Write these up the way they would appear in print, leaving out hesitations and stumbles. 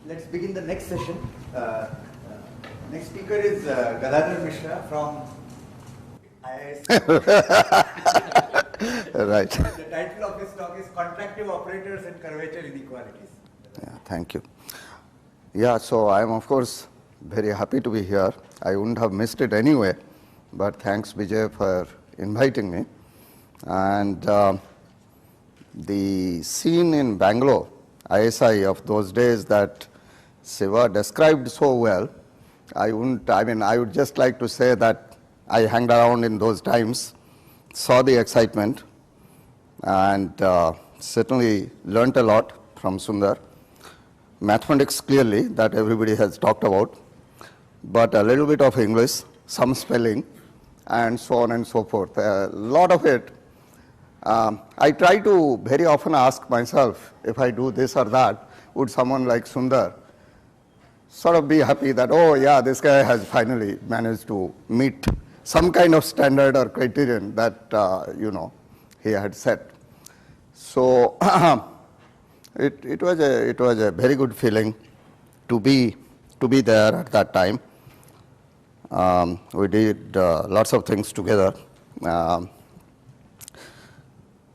Let's begin the next session. Next speaker is Gadadhar Mishra from IISc. Right. The title of his talk is Contractive Operators and Curvature Inequalities. Yeah, thank you. Yeah, so I am of course very happy to be here. I wouldn't have missed it anyway, but thanks Vijay for inviting me. And the scene in Bangalore, ISI of those days that Siva described so well, I would just like to say that I hung around in those times, saw the excitement, and certainly learnt a lot from Sundar. Mathematics clearly, that everybody has talked about, but a little bit of English, some spelling, and so on and so forth. A lot of it, I try to very often ask myself, if I do this or that, would someone like Sundar sort of be happy that, oh yeah, this guy has finally managed to meet some kind of standard or criterion that, he had set. So, it was a very good feeling to be there at that time. We did lots of things together,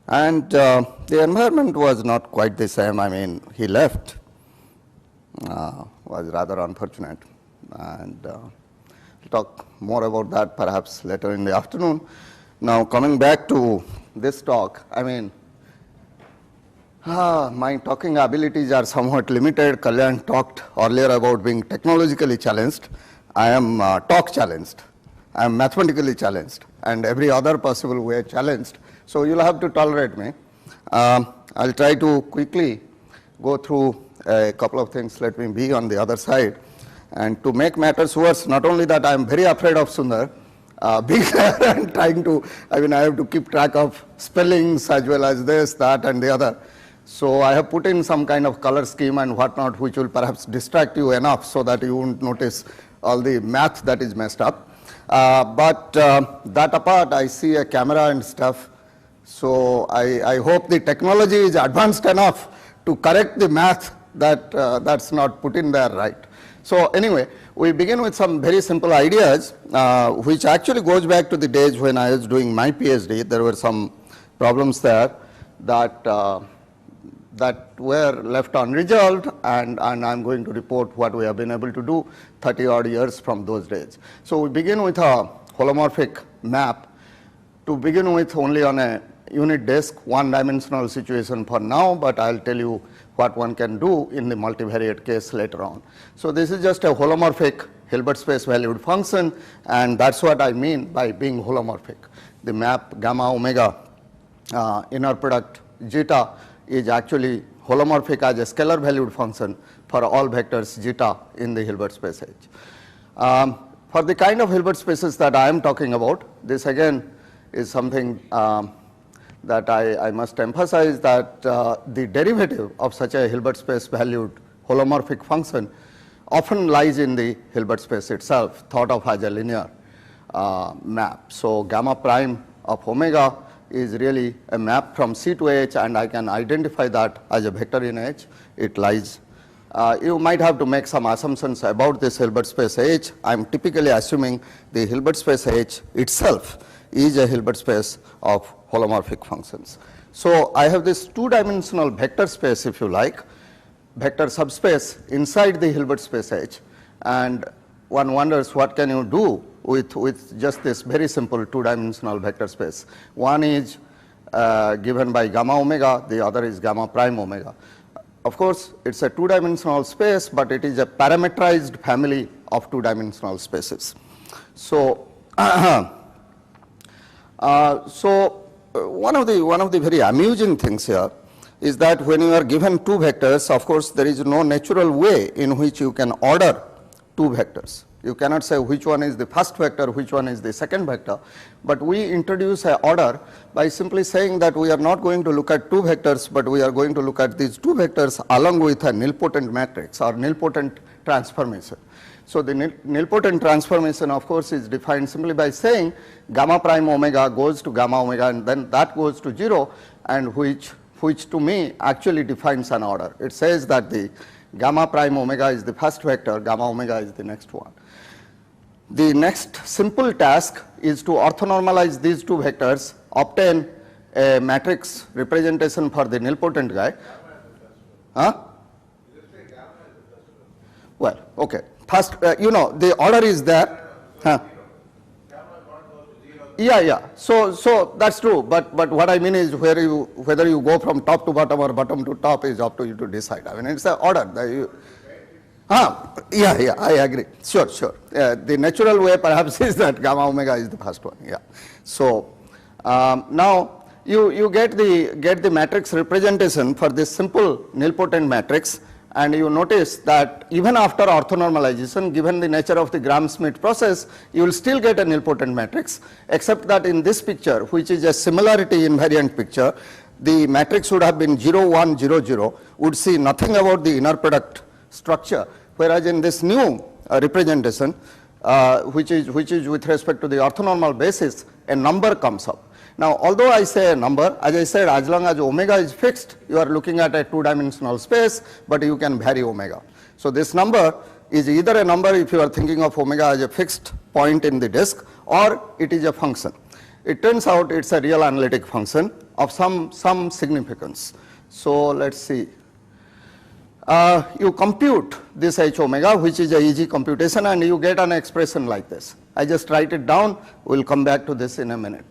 and the environment was not quite the same. I mean, he left, was rather unfortunate, and we'll talk more about that perhaps later in the afternoon. Now, coming back to this talk, I mean, my talking abilities are somewhat limited. Kalyan talked earlier about being technologically challenged. I am talk challenged. I am mathematically challenged, and every other possible way challenged. So you'll have to tolerate me. I'll try to quickly go through a couple of things. Let me be on the other side. And to make matters worse, not only that I am very afraid of Sundar, being there and trying to, I have to keep track of spellings as well as this, that, and the other. So I have put in some kind of color scheme and whatnot, which will perhaps distract you enough so that you won't notice all the math that is messed up. But that apart, I see a camera and stuff. So I hope the technology is advanced enough to correct the math that's not put in there right. So anyway, we begin with some very simple ideas, which actually goes back to the days when I was doing my PhD. There were some problems there that were left unresolved, and I'm going to report what we have been able to do 30 odd years from those days. So we begin with a holomorphic map, to begin with only on a unit disk, one-dimensional situation for now, but I'll tell you what one can do in the multivariate case later on. So this is just a holomorphic Hilbert space valued function, and that's what I mean by being holomorphic. The map gamma omega inner product zeta is actually holomorphic as a scalar valued function for all vectors zeta in the Hilbert space H. For the kind of Hilbert spaces that I am talking about, this again is something that I must emphasize, that the derivative of such a Hilbert space valued holomorphic function often lies in the Hilbert space itself, thought of as a linear map. So gamma prime of omega is really a map from C to H, and I can identify that as a vector in H. It lies. You might have to make some assumptions about this Hilbert space H. I am typically assuming the Hilbert space H itself is a Hilbert space of holomorphic functions. So I have this two-dimensional vector space, if you like, vector subspace inside the Hilbert space H, and one wonders what can you do with just this very simple two-dimensional vector space. One is given by gamma omega, the other is gamma prime omega. Of course, it's a two-dimensional space, but it is a parametrized family of two-dimensional spaces. So, one of the very amusing things here is that when you are given two vectors, of course, there is no natural way in which you can order two vectors. You cannot say which one is the first vector, which one is the second vector, but we introduce an order by simply saying that we are not going to look at two vectors, but we are going to look at these two vectors along with a nilpotent matrix or nilpotent transformation. So the nilpotent transformation, of course, is defined simply by saying gamma prime omega goes to gamma omega, and then that goes to 0, and which to me actually defines an order. It says that the Gamma prime omega is the first vector, gamma omega is the next one. The next simple task is to orthonormalize these two vectors, obtain a matrix representation for the nilpotent guy. Huh? Well, okay. First, the order is there. Huh? Yeah. So that's true. But what I mean is whether you go from top to bottom or bottom to top is up to you to decide. I mean, it's the order. Yeah, I agree. Sure. The natural way perhaps is that gamma omega is the first one. Yeah. So now you get the matrix representation for this simple nilpotent matrix, and you notice that even after orthonormalization, given the nature of the Gram-Schmidt process, you will still get a nilpotent matrix, except that in this picture, which is a similarity invariant picture, the matrix would have been 0, 1, 0, 0, would see nothing about the inner product structure, whereas in this new representation, which is with respect to the orthonormal basis, a number comes up. Now, although I say a number, as I said, as long as omega is fixed, you are looking at a two-dimensional space, but you can vary omega. So this number is either a number if you are thinking of omega as a fixed point in the disk, or it is a function. It turns out it's a real analytic function of some significance. So let's see. You compute this h omega, which is a easy computation, and you get an expression like this. I just write it down. We'll come back to this in a minute.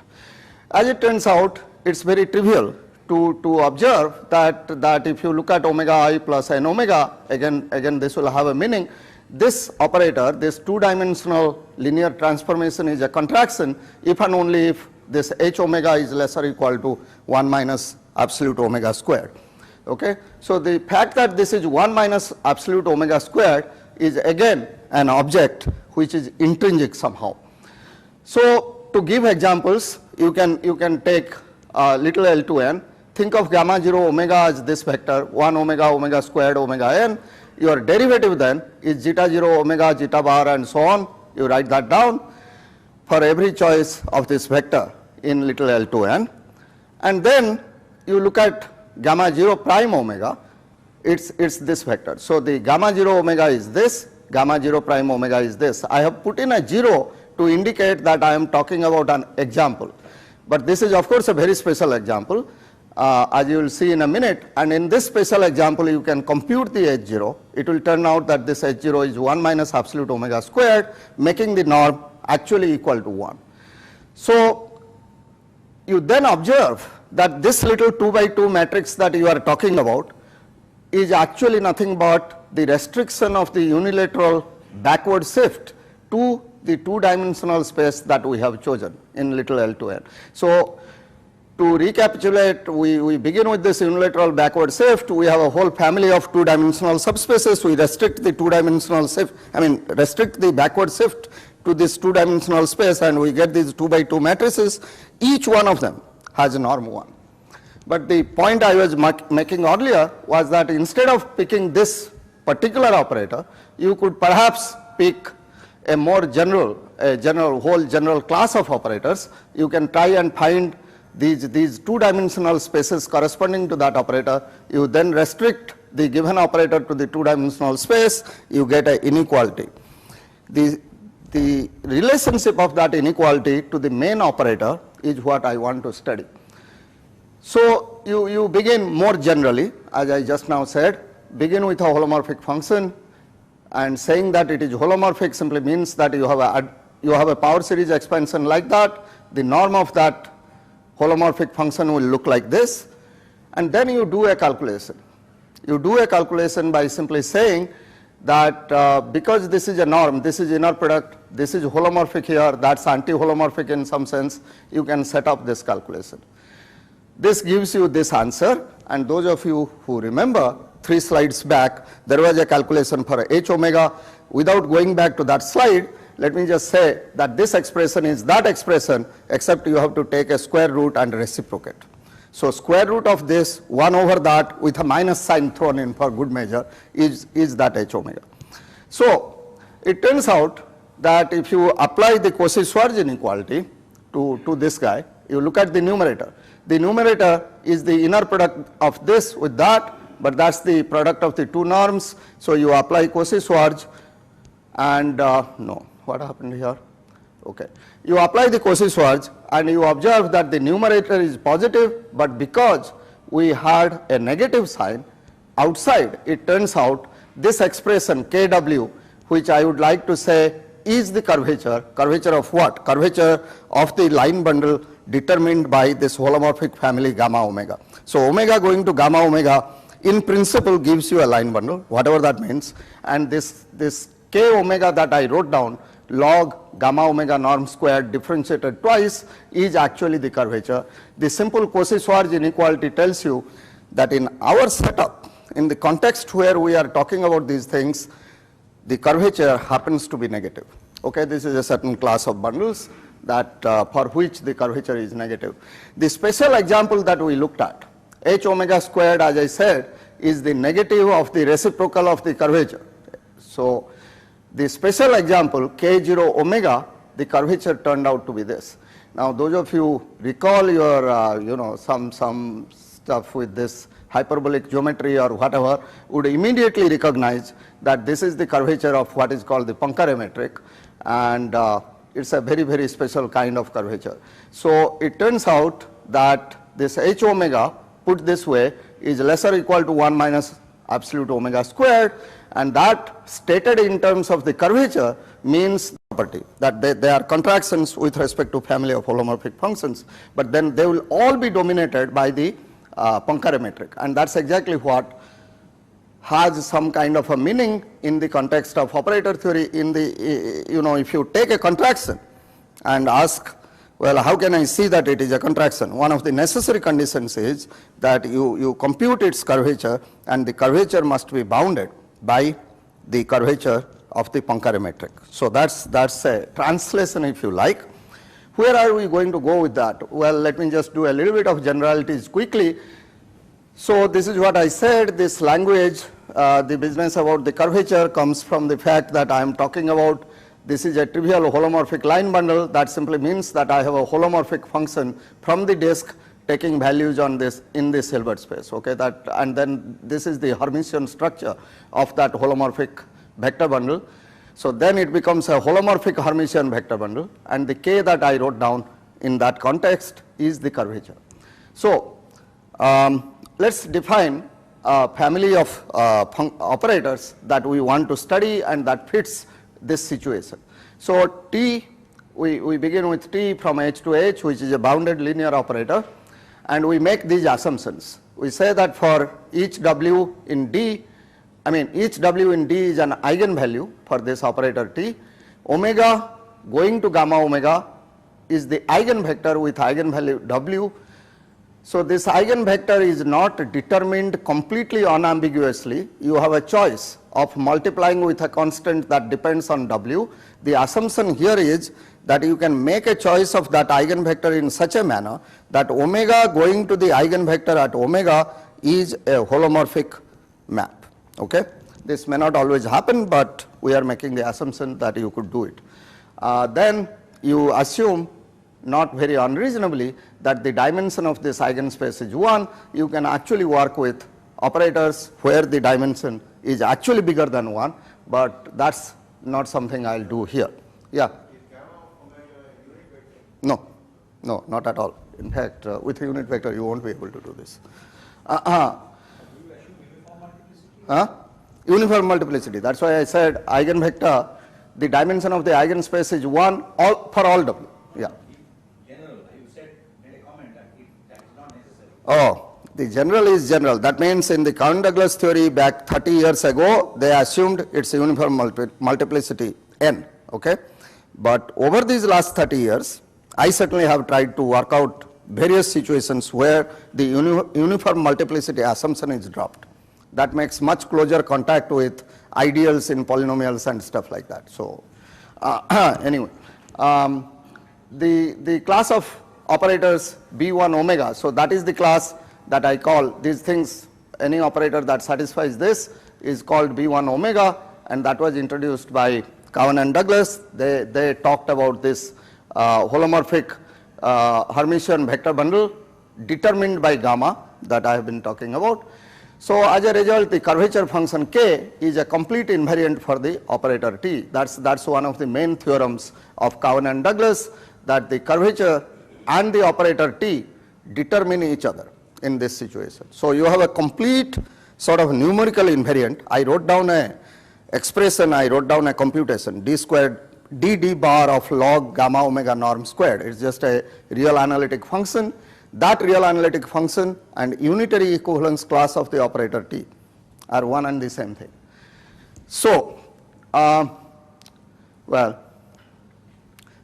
As it turns out, it's very trivial to observe that if you look at omega I plus n omega, again this will have a meaning. This operator, this two-dimensional linear transformation, is a contraction if and only if this h omega is less or equal to 1 minus absolute omega squared. Okay? So the fact that this is 1 minus absolute omega squared is again an object which is intrinsic somehow. So to give examples, you can take little l to n. Think of gamma 0 omega as this vector 1 omega squared omega n. Your derivative then is zeta 0 omega zeta bar and so on. You write that down for every choice of this vector in little l to n. And then you look at gamma 0 prime omega, it's this vector. So the gamma 0 omega is this, gamma 0 prime omega is this. I have put in a 0 to indicate that I am talking about an example. But this is of course a very special example, as you will see in a minute, and in this special example you can compute the h0. It will turn out that this h0 is 1 minus absolute omega squared, making the norm actually equal to 1. So you then observe that this little 2 by 2 matrix that you are talking about is actually nothing but the restriction of the unilateral backward shift to the two-dimensional space that we have chosen in little l to n. So to recapitulate, we begin with this unilateral backward shift. We have a whole family of two-dimensional subspaces. We restrict the two-dimensional shift, restrict the backward shift to this two-dimensional space, and we get these 2 by 2 matrices. Each one of them has a norm 1. But the point I was making earlier was that instead of picking this particular operator, you could perhaps pick a more general class of operators. You can try and find these two-dimensional spaces corresponding to that operator. You then restrict the given operator to the two-dimensional space, you get an inequality. The relationship of that inequality to the main operator is what I want to study. So you begin more generally, as I just now said, begin with a holomorphic function, and saying that it is holomorphic simply means that you have a power series expansion like that. The norm of that holomorphic function will look like this, and then you do a calculation. You do a calculation by simply saying that because this is a norm, this is inner product, this is holomorphic here, that's anti-holomorphic in some sense, you can set up this calculation. This gives you this answer, and those of you who remember 3 slides back, there was a calculation for h omega. Without going back to that slide, let me just say that this expression is that expression, except you have to take a square root and reciprocate. So square root of this 1 over that with a minus sign thrown in for good measure is that h omega. So it turns out that if you apply the Cauchy-Schwarz inequality to this guy, you look at the numerator. The numerator is the inner product of this with that but that's the product of the two norms. So you apply Cauchy-Schwarz and no, what happened here? Okay. You apply the Cauchy-Schwarz and you observe that the numerator is positive, but because we had a negative sign outside, it turns out this expression Kw, which I would like to say is the curvature. Curvature of what? Curvature of the line bundle determined by this holomorphic family gamma omega. So omega going to gamma omega in principle gives you a line bundle, whatever that means, and this k omega that I wrote down, log gamma omega norm squared differentiated twice, is actually the curvature. The simple Cauchy-Schwarz inequality tells you that in our setup, in the context where we are talking about these things, the curvature happens to be negative. Okay, this is a certain class of bundles that for which the curvature is negative. The special example that we looked at, h omega squared, as I said, is the negative of the reciprocal of the curvature. So the special example k0 omega, the curvature turned out to be this. Now those of you recall your some stuff with this hyperbolic geometry or whatever would immediately recognize that this is the curvature of what is called the Poincare metric, and it's a very, very special kind of curvature. So it turns out that this h omega, put this way, is lesser or equal to 1 minus absolute omega squared, and that stated in terms of the curvature means property that they are contractions with respect to family of holomorphic functions, but then they will all be dominated by the Poincare metric, and that's exactly what has some kind of a meaning in the context of operator theory. In the if you take a contraction and ask, well, how can I see that it is a contraction? One of the necessary conditions is that you compute its curvature, and the curvature must be bounded by the curvature of the Poincare metric. So that's a translation, if you like. Where are we going to go with that? Well, let me just do a little bit of generalities quickly. So this is what I said, this language, the business about the curvature comes from the fact that I am talking about this is a trivial holomorphic line bundle. That simply means that I have a holomorphic function from the disk taking values on this in this Hilbert space. Okay, and then this is the Hermitian structure of that holomorphic vector bundle. So then it becomes a holomorphic Hermitian vector bundle, and the k that I wrote down in that context is the curvature. So let's define a family of operators that we want to study and that fits this situation. So T, we begin with T from H to H, which is a bounded linear operator, and we make these assumptions. We say that for each W in D, each W in D is an eigenvalue for this operator T. Omega going to gamma omega is the eigenvector with eigenvalue W. So this eigenvector is not determined completely unambiguously. You have a choice of multiplying with a constant that depends on W. The assumption here is that you can make a choice of that eigenvector in such a manner that omega going to the eigenvector at omega is a holomorphic map. Okay, this may not always happen, but we are making the assumption that you could do it. Then you assume, not very unreasonably, that the dimension of this eigenspace is 1. You can actually work with operators where the dimension is actually bigger than 1, but that's not something I'll do here. Yeah. Is gamma omega unit vector? No, not at all. In fact, with a unit vector, you won't be able to do this. Uniform multiplicity. That's why I said eigenvector, the dimension of the eigenspace is 1 for all W. Yeah. General, you said, made a comment that that is not necessary. Oh, the general is general. That means in the Cohen-Douglas theory back 30 years ago, they assumed it's a uniform multiplicity n. Okay, but over these last 30 years, I certainly have tried to work out various situations where the uniform multiplicity assumption is dropped. That makes much closer contact with ideals in polynomials and stuff like that. So anyway, the class of operators B1 omega, so that is the class that I call these things, any operator that satisfies this is called B1 omega, and that was introduced by Cohen and Douglas. They talked about this holomorphic Hermitian vector bundle determined by gamma that I have been talking about. So as a result, the curvature function k is a complete invariant for the operator T. That's one of the main theorems of Cowan and Douglas, that the curvature and the operator T determine each other in this situation. So you have a complete sort of numerical invariant. I wrote down a expression, I wrote down a computation, d squared d bar of log gamma omega norm squared. It's just a real analytic function. That real analytic function and unitary equivalence class of the operator T are one and the same thing. So, well,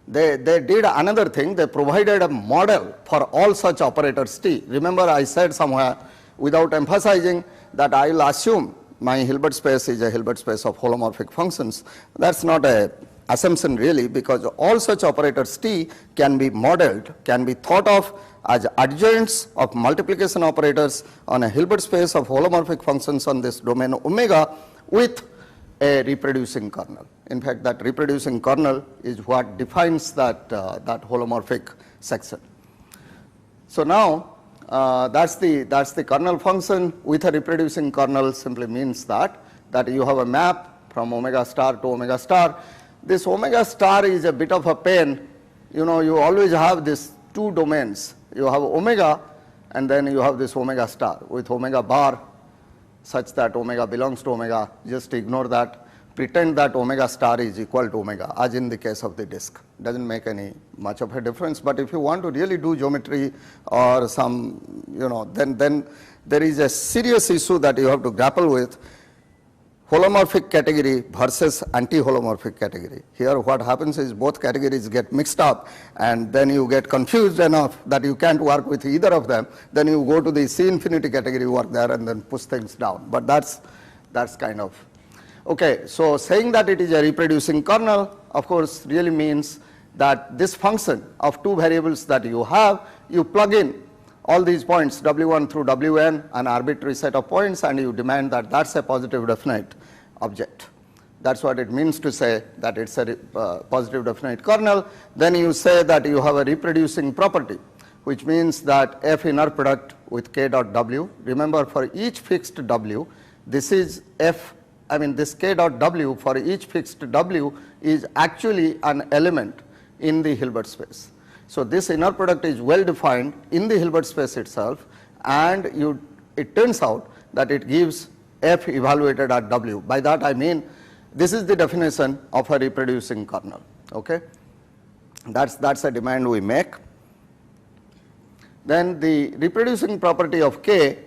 they did another thing. They provided a model for all such operators T. Remember, I said somewhere, without emphasizing, that I will assume my Hilbert space is a Hilbert space of holomorphic functions. That's not a assumption really, because all such operators T can be modeled, can be thought of as adjoints of multiplication operators on a Hilbert space of holomorphic functions on this domain omega with a reproducing kernel. In fact, that reproducing kernel is what defines that, that holomorphic section. So now, that's the kernel function with a reproducing kernel. Simply means that you have a map from omega star to omega star. This omega star is a bit of a pain. You know, you always have these two domains. You have omega and then you have this omega star with omega bar such that omega belongs to omega. Just ignore that. Pretend that omega star is equal to omega, as in the case of the disk. Doesn't make any much of a difference. But if you want to really do geometry or some, you know, then there is a serious issue that you have to grapple with. Holomorphic category versus anti-holomorphic category. Here what happens is both categories get mixed up and then you get confused enough that you can't work with either of them. Then you go to the C infinity category, work there and then push things down. But that's kind of, okay. So saying that it is a reproducing kernel, of course, really means that this function of two variables that you have, you plug in all these points w1 through wn, an arbitrary set of points, and you demand that that's a positive definite object. That's what it means to say that it's a positive definite kernel. Then you say that you have a reproducing property, which means that f inner product with k dot w. Remember, for each fixed w, this is f, I mean this k dot w for each fixed w is actually an element in the Hilbert space. So this inner product is well defined in the Hilbert space itself, and it turns out that it gives f evaluated at w. By that I mean this is the definition of a reproducing kernel. Okay, that's a demand we make. Then the reproducing property of k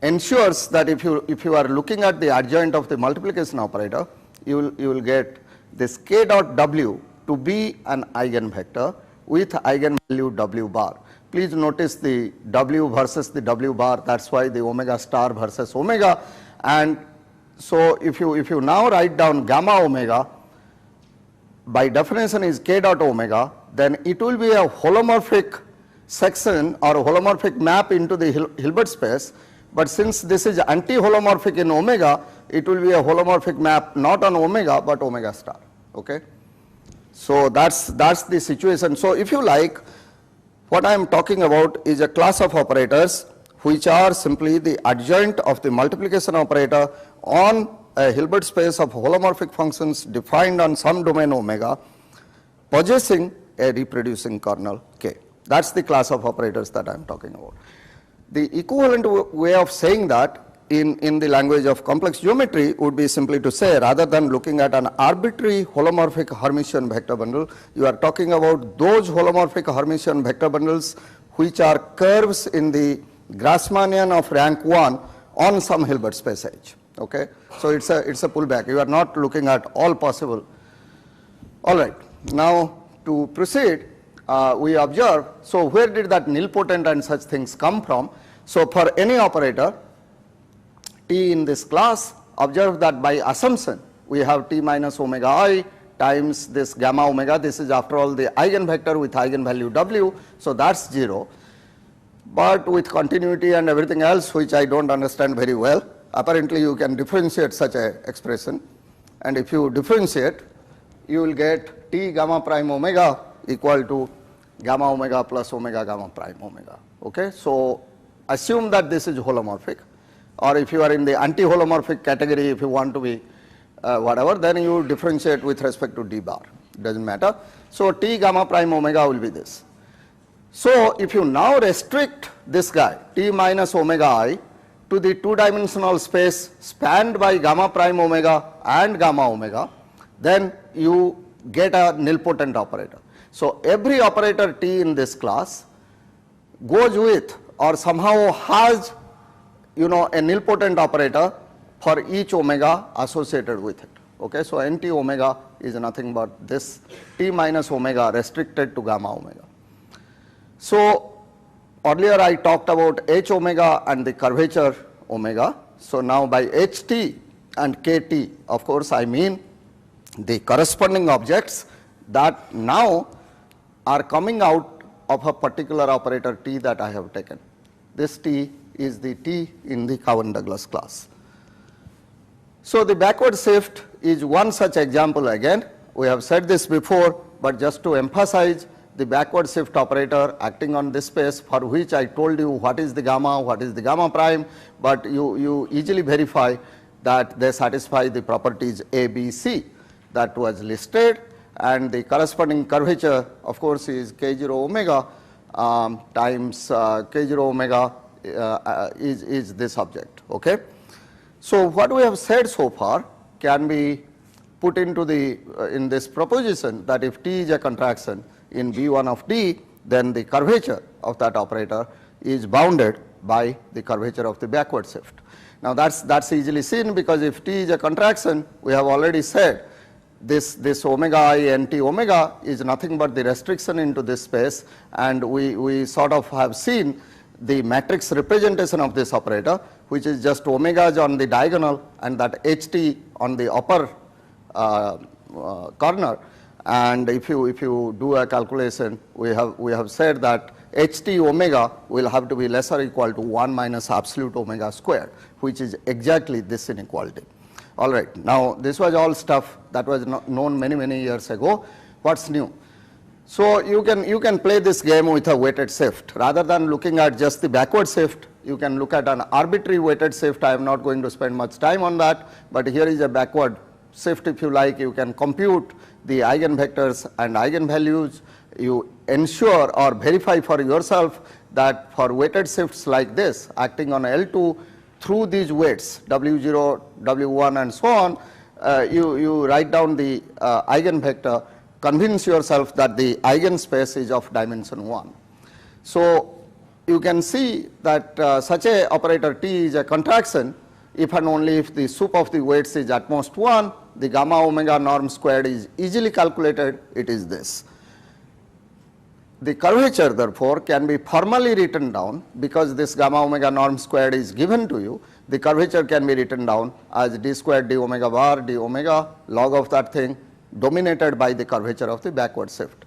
ensures that if you are looking at the adjoint of the multiplication operator, you will get this k dot w to be an eigenvector with eigenvalue w bar. Please notice the w versus the w bar. That's why the omega star versus omega. And so if you now write down gamma omega, by definition is k dot omega, then it will be a holomorphic section or a holomorphic map into the Hilbert space. But since this is anti-holomorphic in omega, it will be a holomorphic map not on omega but omega star. Okay. So that's the situation. So if you like, what I am talking about is a class of operators which are simply the adjoint of the multiplication operator on a Hilbert space of holomorphic functions defined on some domain omega, possessing a reproducing kernel k. That's the class of operators that I am talking about. The equivalent way of saying that in the language of complex geometry would be simply to say, rather than looking at an arbitrary holomorphic Hermitian vector bundle, you are talking about those holomorphic Hermitian vector bundles which are curves in the Grassmannian of rank 1 on some Hilbert space H. Okay, so it's a pullback. You are not looking at all possible. All right. Now to proceed, we observe. So where did that nilpotent and such things come from? So for any operator T in this class, observe that by assumption we have T minus omega I times this gamma omega. This is after all the eigenvector with eigenvalue w, so that's 0. But with continuity and everything else which I don't understand very well, apparently you can differentiate such a expression, and if you differentiate you will get T gamma prime omega equal to gamma omega plus omega gamma prime omega. Okay, so assume that this is holomorphic. or if you are in the anti-holomorphic category, if you want to be whatever, then you differentiate with respect to d bar, doesn't matter. So T gamma prime omega will be this. So if you now restrict this guy T minus omega I to the two-dimensional space spanned by gamma prime omega and gamma omega, then you get a nilpotent operator. So every operator T in this class goes with or somehow has, you know, a nilpotent operator for each omega associated with it. Okay, so NT omega is nothing but this T minus omega restricted to gamma omega. So earlier I talked about H omega and the curvature omega. So now by HT and KT, of course I mean the corresponding objects that now are coming out of a particular operator T that I have taken. This T is the T in the Cowan-Douglas class. So the backward shift is one such example again. We have said this before, but just to emphasize, the backward shift operator acting on this space, for which I told you what is the gamma prime, but you easily verify that they satisfy the properties A, B, C that was listed, and the corresponding curvature of course is K0 omega times K0 omega is this object. Okay. So what we have said so far can be put into the in this proposition that if T is a contraction in B1 of D, then the curvature of that operator is bounded by the curvature of the backward shift. Now that's easily seen, because if T is a contraction, we have already said this omega I NT omega is nothing but the restriction into this space, and we sort of have seen the matrix representation of this operator, which is just omegas on the diagonal and that HT on the upper corner. And if you do a calculation, we have said that HT omega will have to be less or equal to 1 minus absolute omega squared, which is exactly this inequality. All right. Now this was all stuff that was known many years ago. What's new? So you can play this game with a weighted shift. Rather than looking at just the backward shift, you can look at an arbitrary weighted shift. I am not going to spend much time on that, but here is a backward shift. If you like, you can compute the eigenvectors and eigenvalues. You ensure or verify for yourself that for weighted shifts like this acting on L2 through these weights W0, W1 and so on, you write down the eigenvector, convince yourself that the eigenspace is of dimension 1. So you can see that such a operator T is a contraction if and only if the sup of the weights is at most 1. The gamma omega norm squared is easily calculated, it is this. The curvature therefore can be formally written down, because this gamma omega norm squared is given to you. The curvature can be written down as d squared d omega bar d omega log of that thing dominated by the curvature of the backward shift.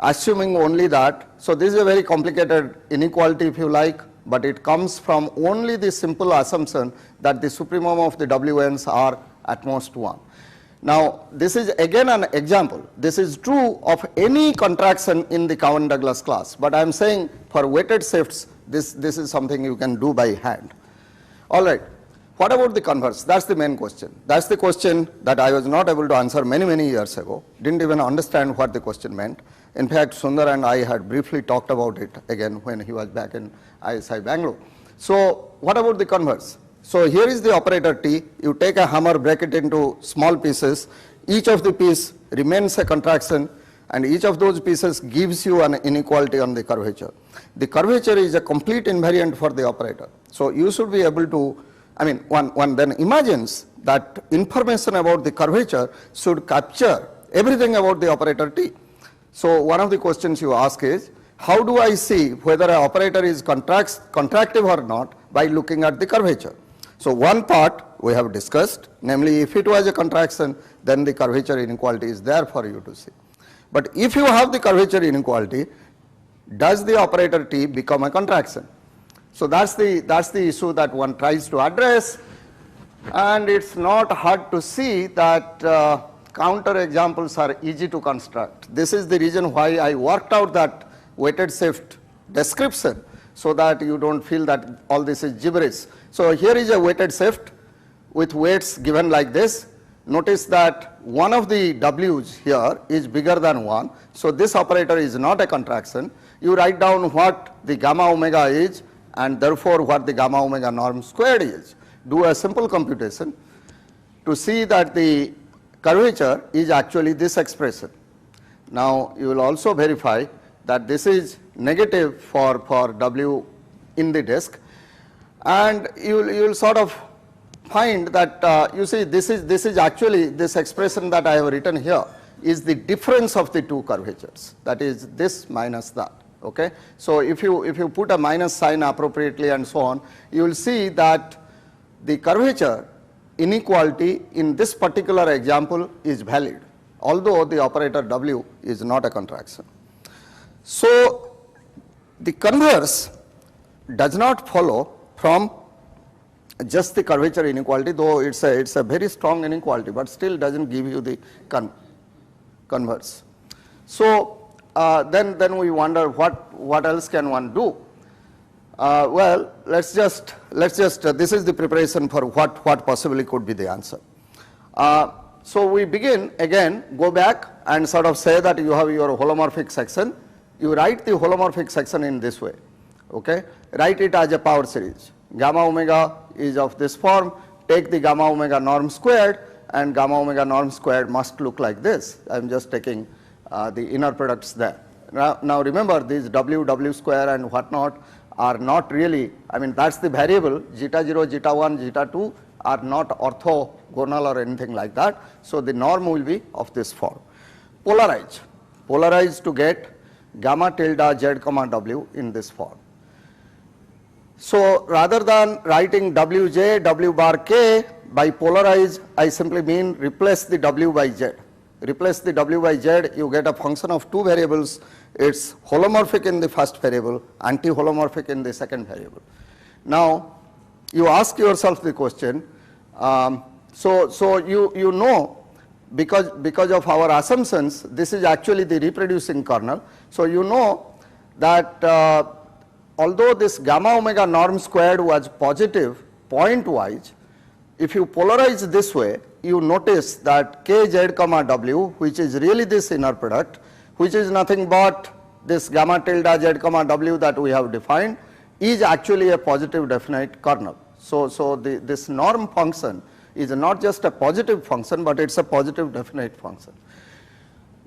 Assuming only that, so this is a very complicated inequality if you like, but it comes from only the simple assumption that the supremum of the Wn's are at most 1. Now this is again an example. This is true of any contraction in the Cowan-Douglas class, but I am saying for weighted shifts this is something you can do by hand. All right. What about the converse? That's the main question. That's the question that I was not able to answer many years ago. Didn't even understand what the question meant. In fact, Sundar and I had briefly talked about it again when he was back in ISI Bangalore. So what about the converse? So here is the operator T. You take a hammer, break it into small pieces. Each of the piece remains a contraction, and each of those pieces gives you an inequality on the curvature. The curvature is a complete invariant for the operator. So you should be able to, I mean, one then imagines that information about the curvature should capture everything about the operator T. So one of the questions you ask is, how do I see whether an operator is contractive or not by looking at the curvature? So one part we have discussed, namely if it was a contraction, then the curvature inequality is there for you to see. But if you have the curvature inequality, does the operator T become a contraction? So that's the issue that one tries to address, and it's not hard to see that counter examples are easy to construct. This is the reason why I worked out that weighted shift description, so that you don't feel that all this is gibberish. So here is a weighted shift with weights given like this. Notice that one of the W's here is bigger than 1. So this operator is not a contraction. You write down what the gamma omega is and therefore what the gamma omega norm squared is. Do a simple computation to see that the curvature is actually this expression. Now you will also verify that this is negative for W in the disk, and you will sort of find that you see this is actually, this expression that I have written here is the difference of the two curvatures, that is this minus that. Okay? So if you put a minus sign appropriately and so on, you will see that the curvature inequality in this particular example is valid, although the operator W is not a contraction. So the converse does not follow from just the curvature inequality, though it's a very strong inequality, but still doesn't give you the converse. So then we wonder what else can one do. Well, let's just this is the preparation for what possibly could be the answer. So we begin again, go back and sort of say that you have your holomorphic section. You write the holomorphic section in this way. Okay, write it as a power series. Gamma omega is of this form. Take the gamma omega norm squared, and gamma omega norm squared must look like this. I am just taking the inner products there. Now remember, these W square and whatnot are not really, I mean that's the variable, zeta 0, zeta 1, zeta 2 are not orthogonal or anything like that. So the norm will be of this form. Polarize to get gamma tilde z comma w in this form. So rather than writing wj, w bar k, by polarize I simply mean replace the w by z. Replace the w by z, you get a function of two variables. It's holomorphic in the first variable, anti-holomorphic in the second variable. Now you ask yourself the question, so you know, because of our assumptions, this is actually the reproducing kernel. So you know that although this gamma omega norm squared was positive point-wise, if you polarize this way, you notice that kz comma w, which is really this inner product, which is nothing but this gamma tilde z comma w that we have defined, is actually a positive definite kernel. So this norm function is not just a positive function, but it's a positive definite function.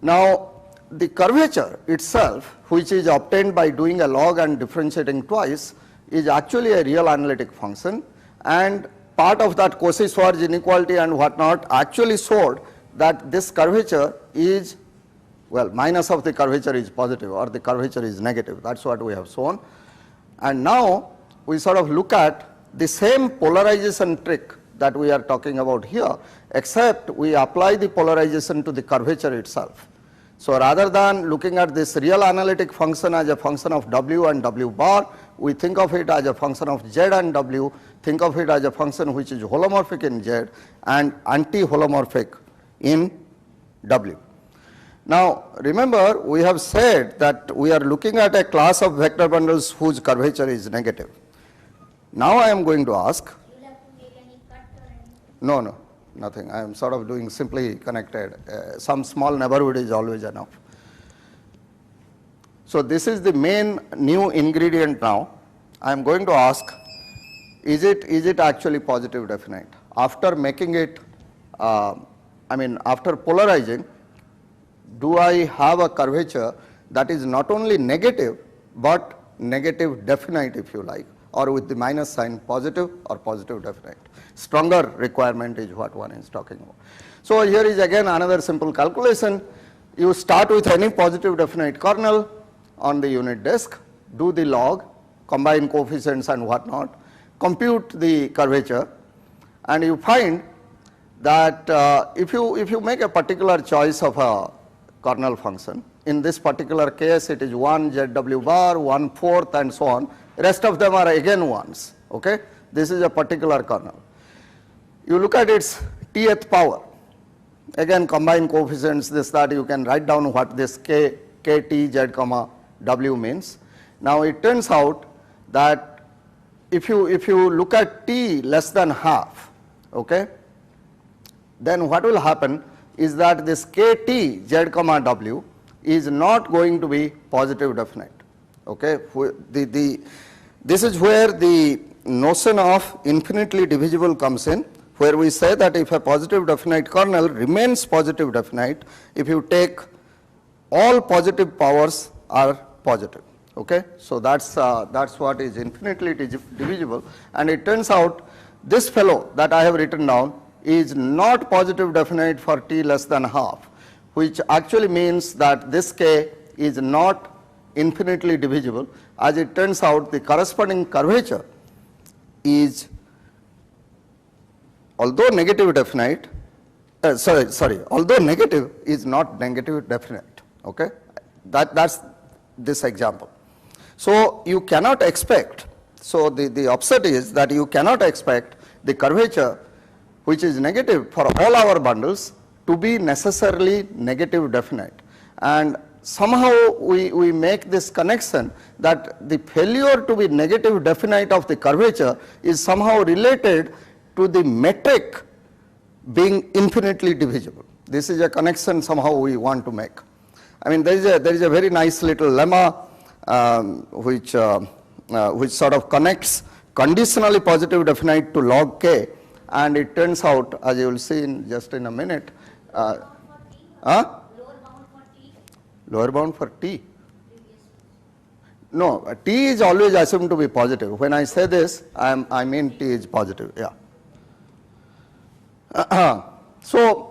Now the curvature itself, which is obtained by doing a log and differentiating twice, is actually a real analytic function, and part of that Cauchy-Schwarz inequality and whatnot actually showed that this curvature is, well, minus of the curvature is positive or the curvature is negative. That's what we have shown. And now we sort of look at the same polarization trick that we are talking about here, except we apply the polarization to the curvature itself. So rather than looking at this real analytic function as a function of w and w bar, we think of it as a function of z and w, think of it as a function which is holomorphic in z and anti-holomorphic in w. Now remember, we have said that we are looking at a class of vector bundles whose curvature is negative. Now I am going to ask. You have to make any cut or anything? No, nothing. I am sort of doing simply connected. Some small neighborhood is always enough. So this is the main new ingredient now. I am going to ask, is it actually positive definite? After making it, after polarizing, do I have a curvature that is not only negative, but negative definite, if you like, or with the minus sign, positive or positive definite. Stronger requirement is what one is talking about. So here is again another simple calculation. You start with any positive definite kernel on the unit disk, do the log, combine coefficients and whatnot, compute the curvature, and you find that if you make a particular choice of a kernel function, in this particular case it is 1 zw bar, 1/4 and so on, rest of them are again 1s, okay. This is a particular kernel. You look at its tth power, again combine coefficients, this that, you can write down what this kt z comma w means. Now it turns out that if you look at t less than half, okay, then what will happen is that this kt z comma w is not going to be positive definite. Okay, this is where the notion of infinitely divisible comes in, where we say that if a positive definite kernel remains positive definite if you take all positive powers are positive. Okay, so that's what is infinitely divisible, and it turns out this fellow that I have written down is not positive definite for t less than half, which actually means that this k is not infinitely divisible. As it turns out, the corresponding curvature is, although negative definite, although negative is not negative definite. Okay, that's this example. So you cannot expect, so the upset is that you cannot expect the curvature which is negative for all our bundles to be necessarily negative definite, and somehow we make this connection that the failure to be negative definite of the curvature is somehow related to the metric being infinitely divisible. This is a connection somehow we want to make. I mean, there is a very nice little lemma which sort of connects conditionally positive definite to log k, and it turns out, as you will see in just in a minute, lower bound for t. No, t is always assumed to be positive. When I say this, I mean t is positive. Yeah. So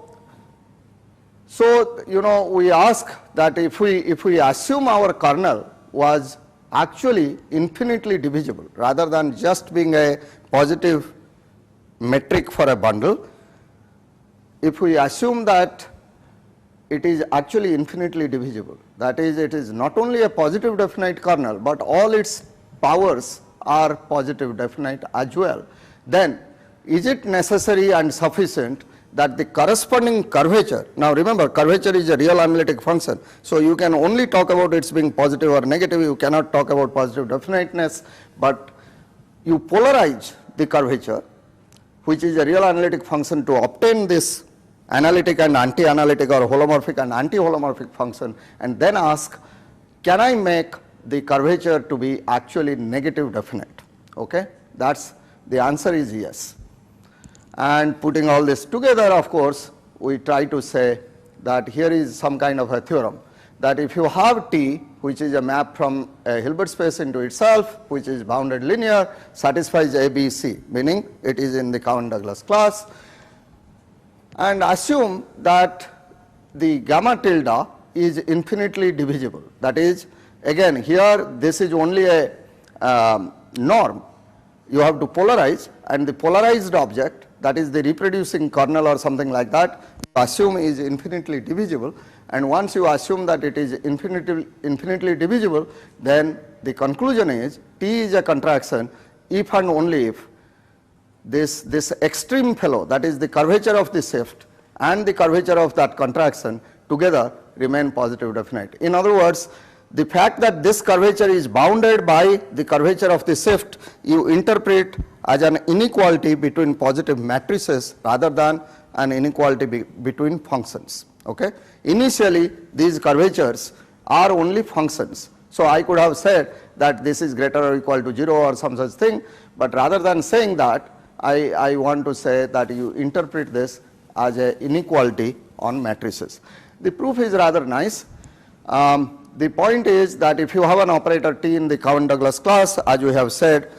you know, we ask that if we assume our kernel was actually infinitely divisible rather than just being a positive metric for a bundle, if we assume that it is actually infinitely divisible, that is, it is not only a positive definite kernel but all its powers are positive definite as well, then is it necessary and sufficient that the corresponding curvature, now remember curvature is a real analytic function, so you can only talk about its being positive or negative, you cannot talk about positive definiteness, but you polarize the curvature, which is a real analytic function, to obtain this analytic and anti-analytic or holomorphic and anti-holomorphic function, and then ask, can I make the curvature to be actually negative definite? Okay, that's the answer is yes. And putting all this together, of course, we try to say that here is some kind of a theorem that if you have T, which is a map from a Hilbert space into itself, which is bounded linear, satisfies A, B, C, meaning it is in the Cohen-Douglas class, and assume that the gamma tilde is infinitely divisible. That is, again, here this is only a norm. You have to polarize, and the polarized object, that is the reproducing kernel or something like that, assume is infinitely divisible, and once you assume that it is infinitely divisible, then the conclusion is T is a contraction if and only if this extreme fellow, that is the curvature of the shift and the curvature of that contraction together remain positive definite. In other words, the fact that this curvature is bounded by the curvature of the shift, you interpret as an inequality between positive matrices rather than an inequality between functions. Okay? Initially, these curvatures are only functions. So I could have said that this is greater or equal to 0 or some such thing, but rather than saying that, I want to say that you interpret this as an inequality on matrices. The proof is rather nice. The point is that if you have an operator T in the Cohen-Douglas class, as we have said,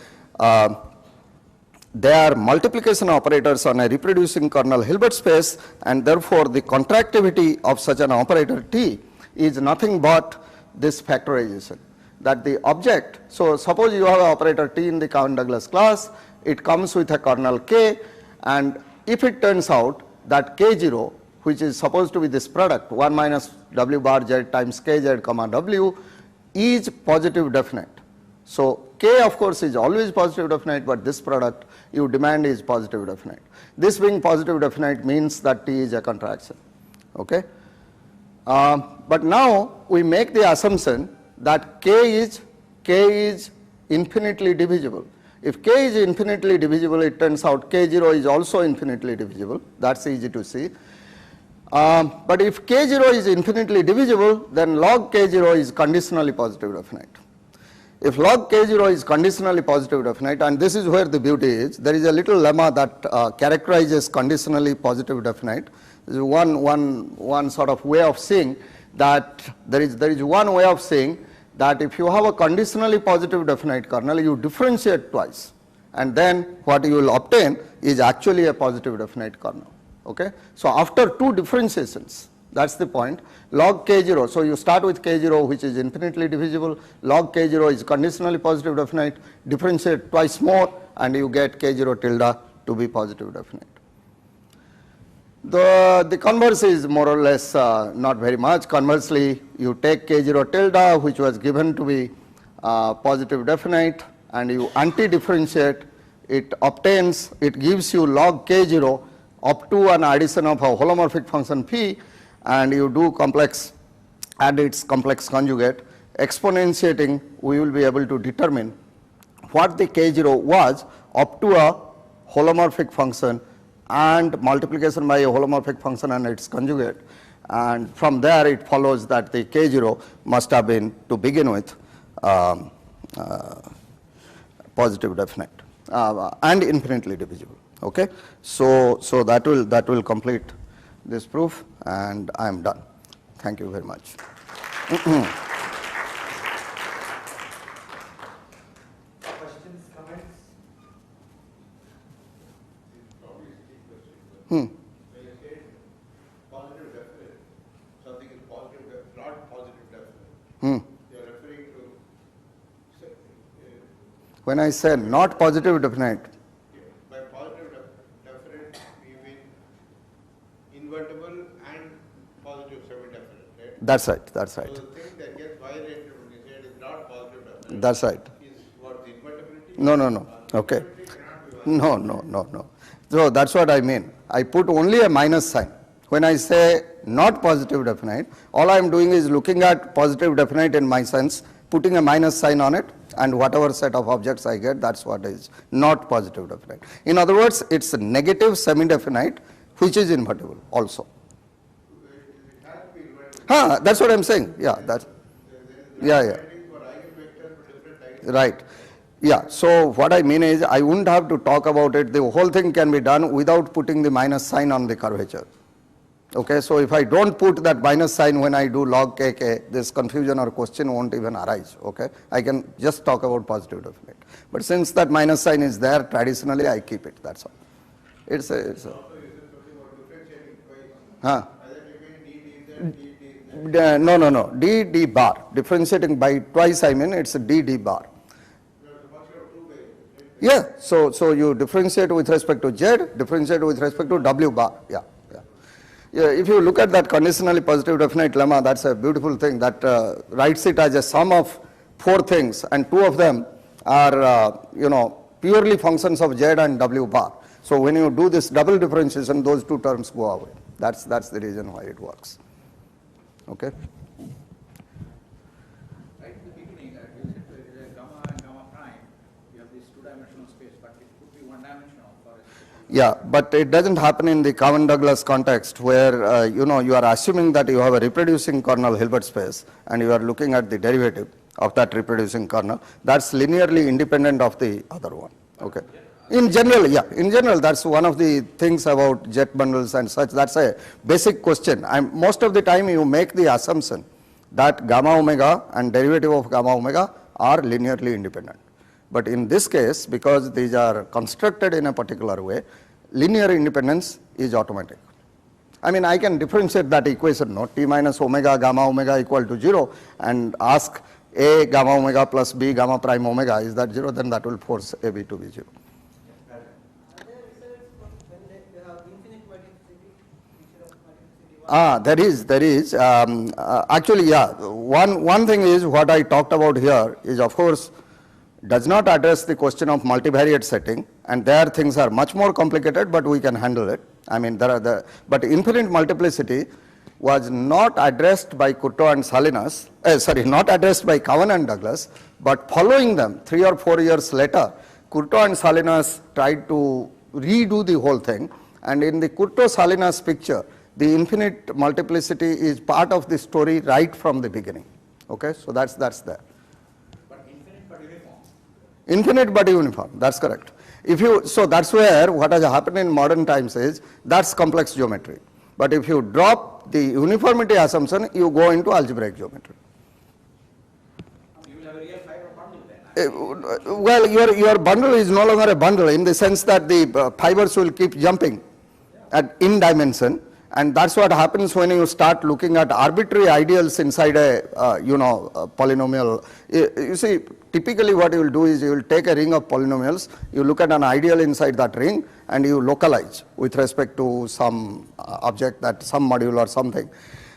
they are multiplication operators on a reproducing kernel Hilbert space, and therefore the contractivity of such an operator T is nothing but this factorization, that the object, so suppose you have an operator T in the Cohen-Douglas class, it comes with a kernel K, and if it turns out that K0, which is supposed to be this product 1 minus W bar Z times Kz comma W, is positive definite. So K of course is always positive definite, but this product you demand is positive definite. This being positive definite means that T is a contraction. Okay? But now we make the assumption that K is infinitely divisible. If k is infinitely divisible, it turns out k0 is also infinitely divisible. That's easy to see. But if k0 is infinitely divisible, then log k0 is conditionally positive definite. If log k0 is conditionally positive definite, and this is where the beauty is, there is a little lemma that characterizes conditionally positive definite. This is one sort of way of saying that there is one way of saying that if you have a conditionally positive definite kernel, you differentiate twice, and then what you will obtain is actually a positive definite kernel. Okay? So after two differentiations, that's the point, log k0, so you start with k0 which is infinitely divisible, log k0 is conditionally positive definite, differentiate twice more and you get k0 tilde to be positive definite. The converse is more or less not very much. Conversely, you take k0 tilde which was given to be positive definite and you anti-differentiate, it gives you log k0 up to an addition of a holomorphic function phi, and you do add its complex conjugate. Exponentiating, we will be able to determine what the k0 was up to a holomorphic function and multiplication by a holomorphic function and its conjugate, and from there it follows that the k0 must have been, to begin with, positive definite and infinitely divisible. Okay? So that will complete this proof, and I am done. Thank you very much. Questions, comments? Probably a key question. Hmm. When you say positive definite, something is positive, not positive definite, Hmm. you are referring to, say, When I say not positive definite, by positive definite, we mean invertible and positive semi-definite, right? that's right, that's So right, the thing that gets violated when you say it is not positive definite that's right. is what, the invertibility? No. Okay. Invertibility cannot be violated. No. So that's what I mean. I put only a minus sign. When I say not positive definite, all I am doing is looking at positive definite in my sense, putting a minus sign on it, and whatever set of objects I get, that's what is not positive definite. In other words, it's a negative semi-definite which is invertible also. It has to be invertible. That's what I'm saying. Yeah, that's, yeah. Writing for eigenvector for different eigenvectors. Right. Yeah. So what I mean is I wouldn't have to talk about it. The whole thing can be done without putting the minus sign on the curvature. Okay. So if I don't put that minus sign when I do log kk, this confusion or question won't even arise. Okay. I can just talk about positive definite. But since that minus sign is there, traditionally I keep it. That's all. It's a. Also, you said something about differentiating by Huh. either remain d, d, z, d, d, z. No. D bar. Differentiating by twice, I mean it's D bar. There's a function of two ways, right? Yeah, so you differentiate with respect to z, differentiate with respect to w bar. Yeah. If you look at that conditionally positive definite lemma, that's a beautiful thing that writes it as a sum of four things, and two of them are purely functions of z and w bar. So when you do this double differentiation, those two terms go away. That's the reason why it works. Okay. Right in the beginning, you said there is a gamma and gamma prime. You have this two-dimensional space, but it could be one-dimensional for a special. Yeah, but it doesn't happen in the Cowan-Douglas context where you are assuming that you have a reproducing kernel Hilbert space and you are looking at the derivative of that reproducing kernel. That's linearly independent of the other one. Okay. In general, that's one of the things about jet bundles and such. That's a basic question. Most of the time you make the assumption that gamma omega and derivative of gamma omega are linearly independent. But in this case, because these are constructed in a particular way, linear independence is automatic. I mean, I can differentiate that equation, no, t minus omega gamma omega equal to 0, and ask a gamma omega plus b gamma prime omega, is that 0? Then that will force ab to be 0. Are there results when they have infinite multiplicity instead of multiplicity 1? There is. Actually, yeah. One thing is what I talked about here is, of course, does not address the question of multivariate setting, and there things are much more complicated, but we can handle it. I mean, but infinite multiplicity, was not addressed by Courtot and Salinas, not addressed by Cowan and Douglas, but following them 3 or 4 years later, Courtot and Salinas tried to redo the whole thing, and in the Courtot-Salinas picture, the infinite multiplicity is part of the story right from the beginning. Okay, so that's there. But infinite but uniform. Infinite but uniform, that's correct. So that's where what has happened in modern times is, that's complex geometry. But if you drop the uniformity assumption, you go into algebraic geometry. You will have a real fiber bundle then. Well, your bundle is no longer a bundle in the sense that the fibers will keep jumping in dimension, and that's what happens when you start looking at arbitrary ideals inside a polynomial. You see, typically what you will do is you will take a ring of polynomials, you look at an ideal inside that ring, and you localize with respect to some object, that some module or something.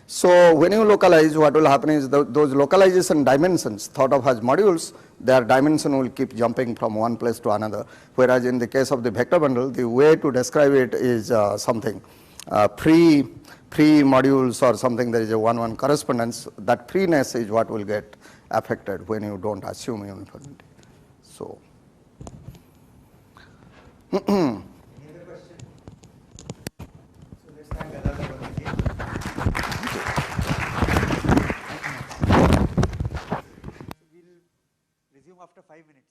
So when you localize, what will happen is those localization dimensions thought of as modules, their dimension will keep jumping from one place to another, whereas in the case of the vector bundle, the way to describe it is something pre-modules or something. There is a 1-1 correspondence. That freeness is what will get affected when you don't assume uniformity. So Any other question? So let's thank Gadadhar once again. We'll resume after 5 minutes.